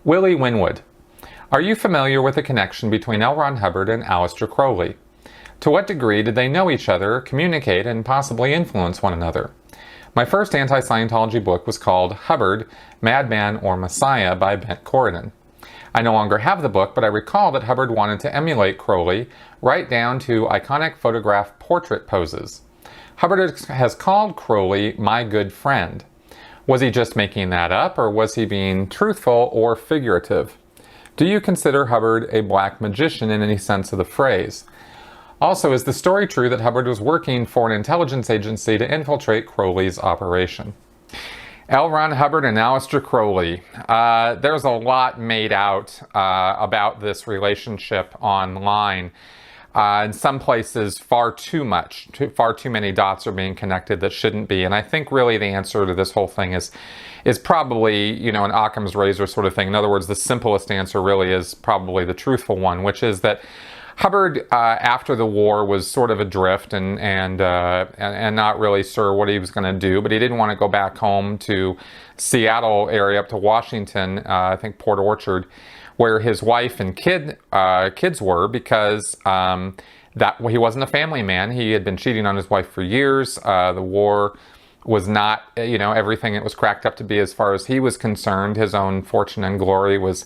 Willie Winwood. Are you familiar with the connection between L. Ron Hubbard and Aleister Crowley? To what degree did they know each other, communicate, and possibly influence one another? My first anti-Scientology book was called Hubbard, Madman or Messiah by Bent Corydon. I no longer have the book, but I recall that Hubbard wanted to emulate Crowley right down to iconic photograph portrait poses. Hubbard has called Crowley my good friend. Was he just making that up, or was he being truthful or figurative? Do you consider Hubbard a black magician in any sense of the phrase? Also, is the story true that Hubbard was working for an intelligence agency to infiltrate Crowley's operation? L. Ron Hubbard and Aleister Crowley. There's a lot made out about this relationship online. In some places, far too many dots are being connected that shouldn't be. And I think really the answer to this whole thing is probably, an Occam's razor sort of thing. In other words, the simplest answer really is probably the truthful one, which is that Hubbard, after the war, was sort of adrift and not really sure what he was going to do, but he didn't want to go back home to Seattle area up to Washington, I think Port Orchard, where his wife and kids were, because he wasn't a family man. He had been cheating on his wife for years. The war was not, everything it was cracked up to be as far as he was concerned. His own fortune and glory was,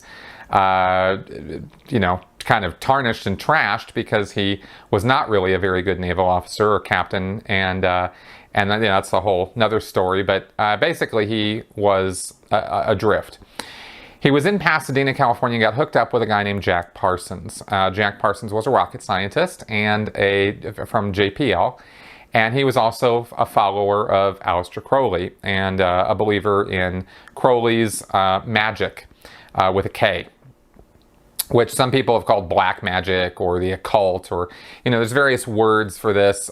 kind of tarnished and trashed because he was not really a very good naval officer or captain, and that's a whole another story. But basically, he was adrift. He was in Pasadena, California, and got hooked up with a guy named Jack Parsons. Jack Parsons was a rocket scientist and from JPL, and he was also a follower of Aleister Crowley and a believer in Crowley's magic with a K, which some people have called black magic or the occult, or, there's various words for this.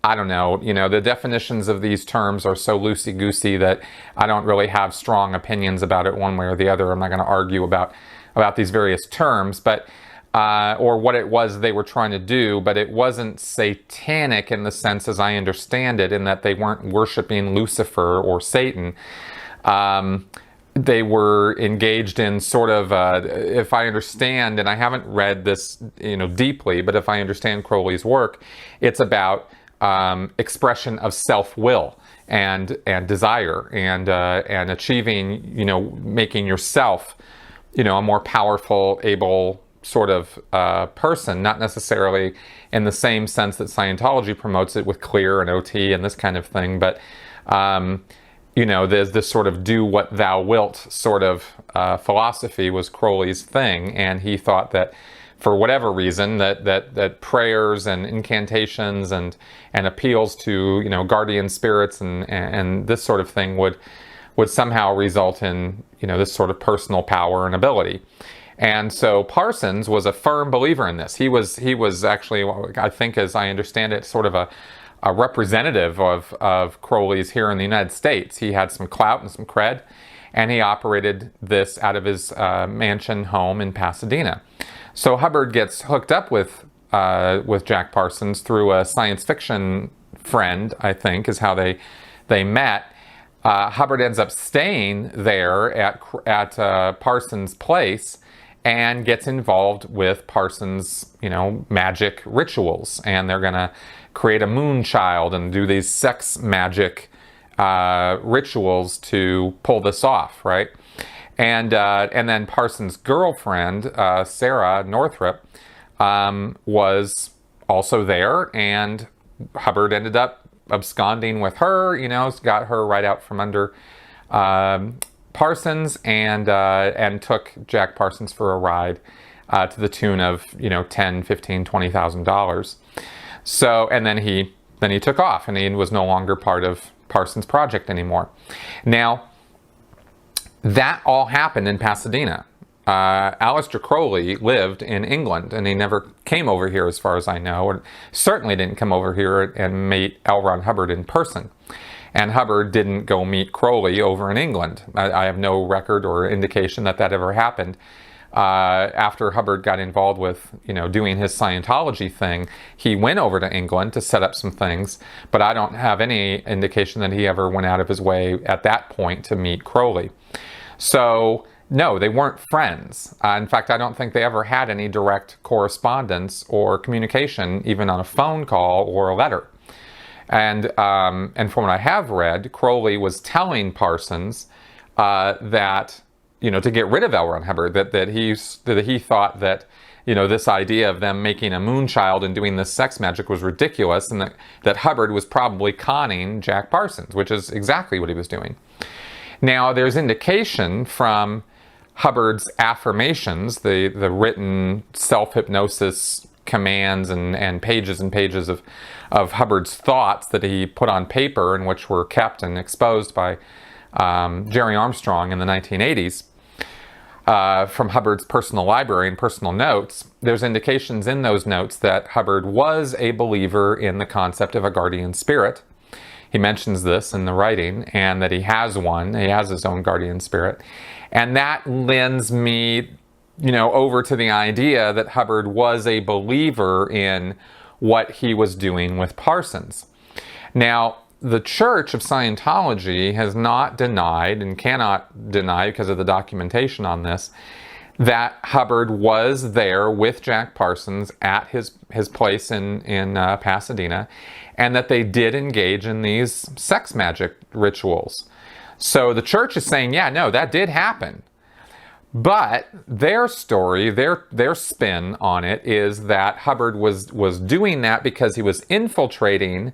I don't know, the definitions of these terms are so loosey-goosey that I don't really have strong opinions about it one way or the other. I'm not going to argue about these various terms, but or what it was they were trying to do, but it wasn't satanic in the sense as I understand it, in that they weren't worshiping Lucifer or Satan. They were engaged in sort of, if I understand, and I haven't read this, deeply, but if I understand Crowley's work, it's about expression of self-will and desire and achieving, making yourself, a more powerful, able sort of person, not necessarily in the same sense that Scientology promotes it with clear and OT and this kind of thing, but there's this sort of do what thou wilt sort of philosophy was Crowley's thing, and he thought that for whatever reason that prayers and incantations and appeals to guardian spirits and this sort of thing would somehow result in this sort of personal power and ability. And so Parsons was a firm believer in this. He was actually, I think, as I understand it, sort of a representative of Crowley's here in the United States. He had some clout and some cred, and he operated this out of his mansion home in Pasadena. So Hubbard gets hooked up with Jack Parsons through a science fiction friend, I think, is how they met. Hubbard ends up staying there at Parsons' place and gets involved with Parsons' magic rituals, and they're gonna create a moon child and do these sex magic rituals to pull this off, right? And then Parsons' girlfriend, Sarah Northrop, was also there, and Hubbard ended up absconding with her, got her right out from under Parsons, and took Jack Parsons for a ride to the tune of $10,000, $15,000, $20,000. So, and then he took off, and he was no longer part of Parsons' project anymore. Now, that all happened in Pasadena. Aleister Crowley lived in England, and he never came over here as far as I know, and certainly didn't come over here and meet L. Ron Hubbard in person. And Hubbard didn't go meet Crowley over in England. I have no record or indication that ever happened. After Hubbard got involved with, doing his Scientology thing, he went over to England to set up some things, but I don't have any indication that he ever went out of his way at that point to meet Crowley. So no, they weren't friends. In fact, I don't think they ever had any direct correspondence or communication, even on a phone call or a letter. And from what I have read, Crowley was telling Parsons that, to get rid of L. Ron Hubbard, that he thought that, this idea of them making a moonchild and doing this sex magic was ridiculous, and that Hubbard was probably conning Jack Parsons, which is exactly what he was doing. Now, there's indication from Hubbard's affirmations, the written self-hypnosis commands and pages of Hubbard's thoughts that he put on paper and which were kept and exposed by Jerry Armstrong in the 1980s, from Hubbard's personal library and personal notes. There's indications in those notes that Hubbard was a believer in the concept of a guardian spirit. He mentions this in the writing, and that he has one. He has his own guardian spirit. And that lends me, over to the idea that Hubbard was a believer in what he was doing with Parsons. Now, the Church of Scientology has not denied, and cannot deny because of the documentation on this, that Hubbard was there with Jack Parsons at his place in Pasadena, and that they did engage in these sex magic rituals. So the church is saying, yeah, no, that did happen. But their story, their spin on it is that Hubbard was doing that because he was infiltrating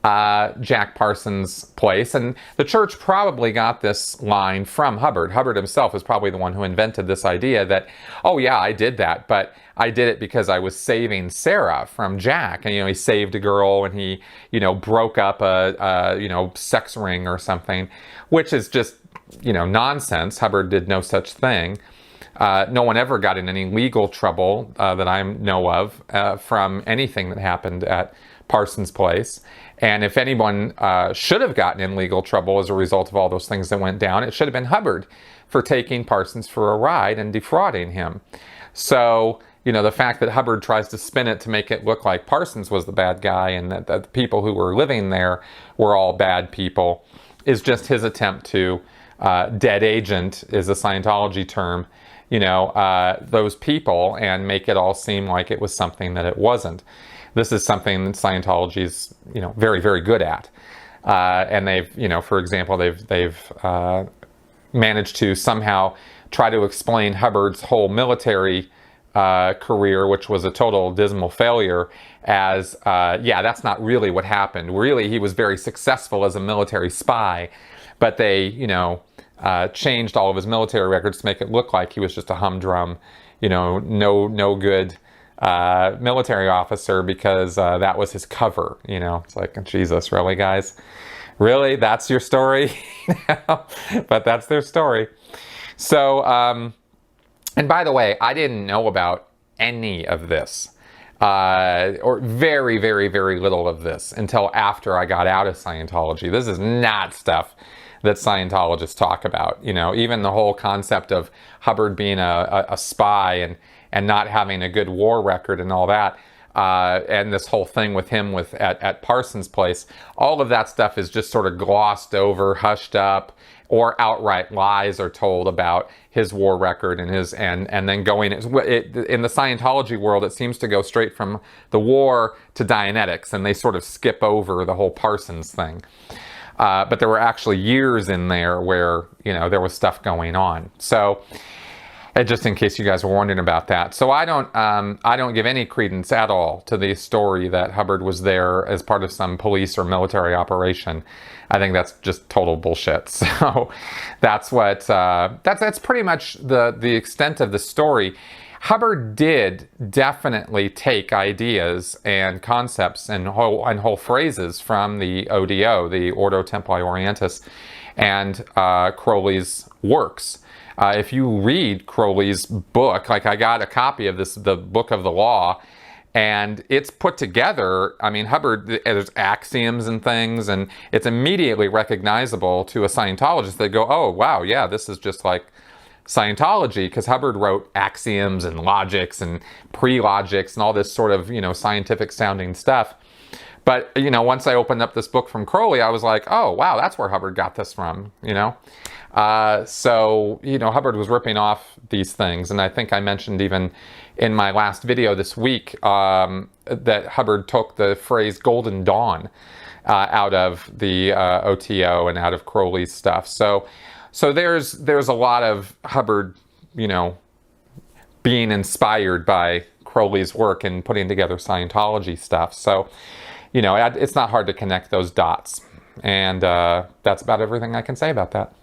Jack Parsons' place. And the church probably got this line from Hubbard. Hubbard himself is probably the one who invented this idea that, oh yeah, I did that, but I did it because I was saving Sarah from Jack. And, he saved a girl, and he, broke up a sex ring or something, which is just, nonsense. Hubbard did no such thing. No one ever got in any legal trouble that I know of from anything that happened at Parsons' place. And if anyone should have gotten in legal trouble as a result of all those things that went down, it should have been Hubbard for taking Parsons for a ride and defrauding him. So, the fact that Hubbard tries to spin it to make it look like Parsons was the bad guy and that the people who were living there were all bad people is just his attempt to dead agent, is a Scientology term, those people and make it all seem like it was something that it wasn't. This is something that Scientology is, very, very good at. And they've, for example, they've managed to somehow try to explain Hubbard's whole military career, which was a total dismal failure, as, yeah, that's not really what happened. Really, he was very successful as a military spy, but they, changed all of his military records to make it look like he was just a humdrum, no good military officer because that was his cover. It's like, Jesus, really, guys? Really? That's your story? But that's their story. So, and by the way, I didn't know about any of this, or very, very, very little of this until after I got out of Scientology. This is not stuff that Scientologists talk about. Even the whole concept of Hubbard being a spy and not having a good war record and all that, and this whole thing with him at Parsons' place, all of that stuff is just sort of glossed over, hushed up, or outright lies are told about his war record and then going in the Scientology world. It seems to go straight from the war to Dianetics, and they sort of skip over the whole Parsons thing. But there were actually years in there where, there was stuff going on. So, just in case you guys were wondering about that. So I don't give any credence at all to the story that Hubbard was there as part of some police or military operation. I think that's just total bullshit. So that's what, that's pretty much the extent of the story. Hubbard did definitely take ideas and concepts and whole phrases from the ODO, the Ordo Templi Orientis, and Crowley's works. If you read Crowley's book, like I got a copy of the Book of the Law, and it's put together, Hubbard, there's axioms and things, and it's immediately recognizable to a Scientologist. They go, oh, wow, yeah, this is just like Scientology, because Hubbard wrote axioms and logics and pre-logics and all this sort of, scientific sounding stuff. But, you know, once I opened up this book from Crowley, I was like, oh, wow, that's where Hubbard got this from, you know? So, you know, Hubbard was ripping off these things. And I think I mentioned even in my last video this week that Hubbard took the phrase Golden Dawn out of the OTO and out of Crowley's stuff. So there's a lot of Hubbard, you know, being inspired by Crowley's work and putting together Scientology stuff. So, you know, it's not hard to connect those dots. And that's about everything I can say about that.